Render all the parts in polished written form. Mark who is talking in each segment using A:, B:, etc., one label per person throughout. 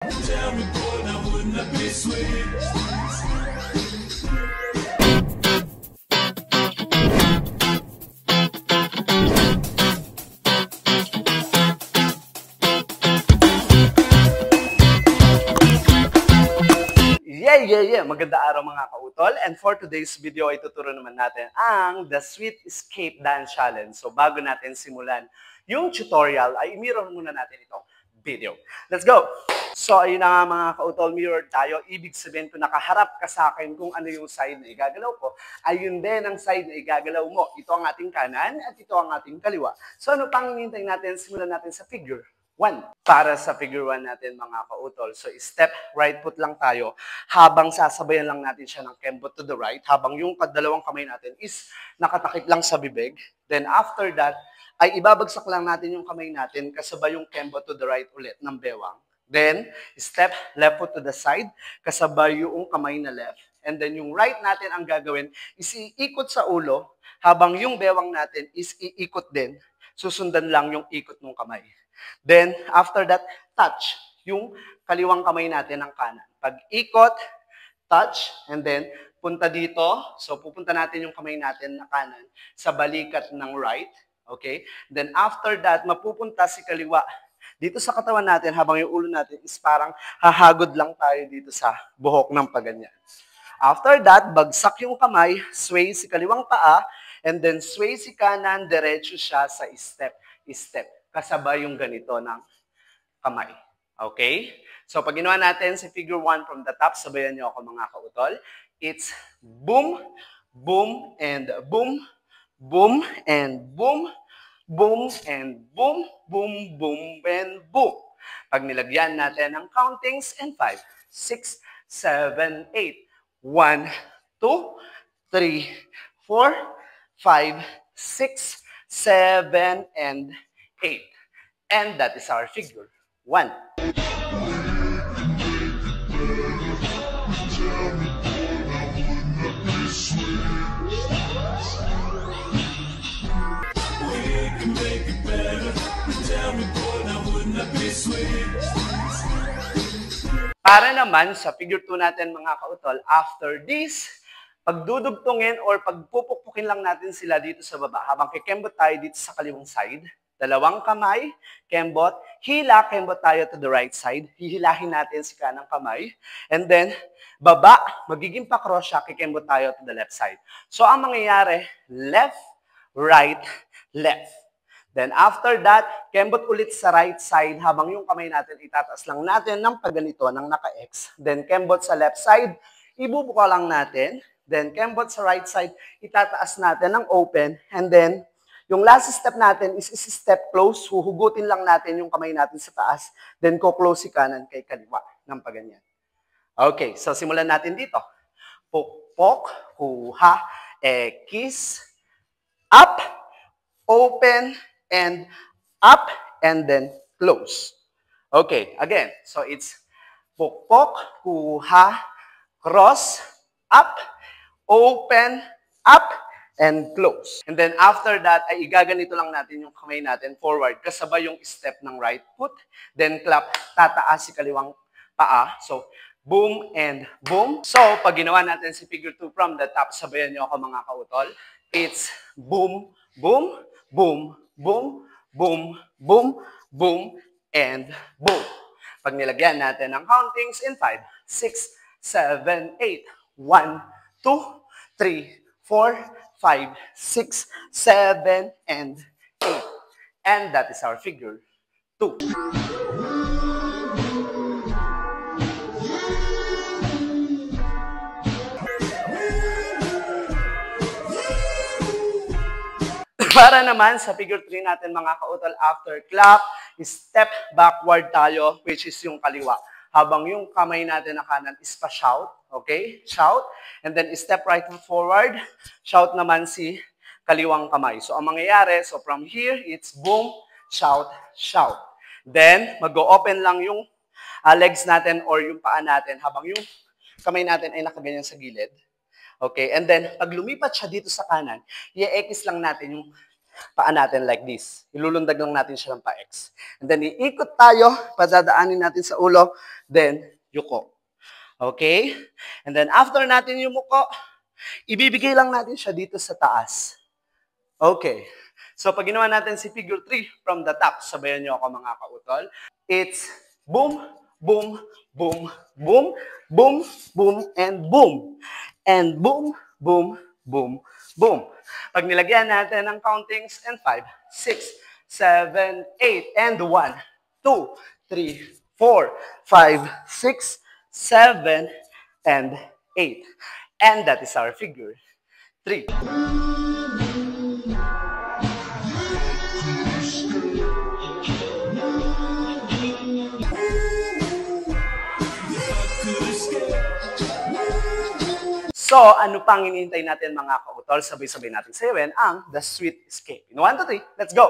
A: Tell me, boy, now wouldn't that be sweet?
B: Yeah. Maganda araw mga kautol. And for today's video ay tuturo naman natin ang The Sweet Escape Dance Challenge. So bago natin simulan yung tutorial, ay mirror muna natin itong video. Let's go! So ayun na nga mga kautol, mirror tayo. Ibig sabihin kung nakaharap ka sa akin kung ano yung side na igagalaw ko, ayun din ang side na igagalaw mo. Ito ang ating kanan at ito ang ating kaliwa. So ano pang hinihintay natin? Simulan natin sa figure 1. Para sa figure 1 natin mga kautol. So step right foot lang tayo habang sasabayan lang natin siya ng kembot to the right habang yung dalawang kamay natin is nakatakip lang sa bibig. Then after that ay ibabagsak lang natin yung kamay natin kasabay yung kembot to the right ulit ng bewang. Then step left foot to the side kasabay yung kamay na left. And then yung right natin ang gagawin is iikot sa ulo habang yung bewang natin is iikot din. Susundan lang yung ikot ng kamay. Then, after that, touch yung kaliwang kamay natin ng kanan. Pag-ikot, touch, and then punta dito. So, pupunta natin yung kamay natin na kanan sa balikat ng right. Okay? Then, after that, mapupunta si kaliwa dito sa katawan natin habang yung ulo natin is parang hahagod lang tayo dito sa buhok ng paganyan. After that, bagsak yung kamay, sway si kaliwang paa, and then sway si kanan, diretso siya sa step. Kasabay yung ganito ng kamay. Okay? So, pag ginawa natin si figure 1 from the top, sabayan niyo ako mga kautol. It's boom, boom, and boom, boom, and boom, boom, and boom, boom, boom, and boom. Pag nilagyan natin ng countings in 5, 6, 7, 8. 1, 2, 3, 4, 5, 6, 7, and 8. And that is our figure 1. Para naman sa figure 2 natin mga kautol, after this, pagdudugtungin or pagpupukpukin lang natin sila dito sa baba habang kikembot tayo dito sa kaliwang side. Dalawang kamay, kembot, hila, kembot tayo to the right side. Hihilahin natin si kanang kamay. And then, baba, magiging pa-cross siya, kikembot tayo to the left side. So, ang mangyayari, left, right, left. Then, after that, kembot ulit sa right side habang yung kamay natin itataas lang natin ng pagganito, ng naka-X. Then, kembot sa left side, ibubuka lang natin. Then, kembot sa right side, itataas natin ng open. And then, yung last step natin is step close. Huhugutin lang natin yung kamay natin sa taas. Then, ko-close si kanan kay kaliwa ng paganyan. Okay, so simulan natin dito. Pukpok, huha, kiss, up, open, and up, and then close. Okay, again. So, it's pukpok, huha, cross, up, open, up, and close. And then after that, ay igaganito lang natin yung kamay natin forward kasabay yung step ng right foot. Then clap, tataas si kaliwang paa. So, boom and boom. So, pag ginawa natin si figure 2 from the top, sabayan niyo ako mga kautol. It's boom, boom, boom, boom, boom, boom, boom, and boom. Pag nilagyan natin ang countings in 5, 6, 7, 8. 1, 2, 3, 4, 5, 6, 7, and 8. And that is our figure 2. Para naman sa figure 3 natin mga kautol, after clap, step backward tayo, which is yung kaliwa. Habang yung kamay natin na kanan is pa-shout. Okay? Shout. And then step right foot forward. Shout naman si kaliwang kamay. So ang mangyayari, so from here, it's boom, shout, shout. Then, mag-open lang yung legs natin or yung paa natin habang yung kamay natin ay nakaganyan sa gilid. Okay? And then, pag lumipat siya dito sa kanan, i-X lang natin yung paa natin like this. Ilulundag lang natin siya ng pa-X. And then, iikot tayo, padadaanin natin sa ulo, then, yuko. Okay? And then, after natin yumuko, ibibigay lang natin siya dito sa taas. Okay. So, pag ginawa natin si figure 3 from the top, sabayan niyo ako mga kautol. It's boom, boom, boom, boom, boom, boom, and boom. And boom, boom, boom, boom. Pag nilagyan natin ng countings, and 5, 6, 7, 8, and 1, 2, 3, 4, 5, 6, 7, and 8. And that is our figure 3. So, ano pang hinihintay natin mga kautol? Sabay-sabay natin sayawen ang The Sweet Escape. In 1, 2, 3, let's go!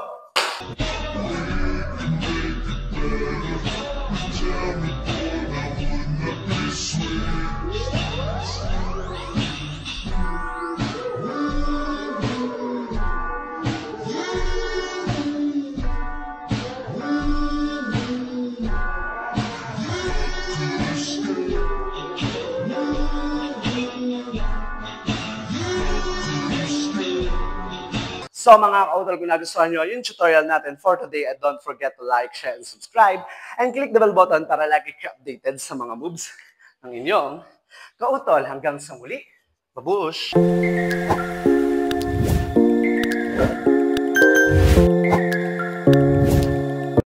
B: So mga kautol, kung nagustuhan nyo yung tutorial natin for today, don't forget to like, share, and subscribe, and click the bell button para lagi kayo updated sa mga moves ng inyong kautol. Hanggang sa muli, babush!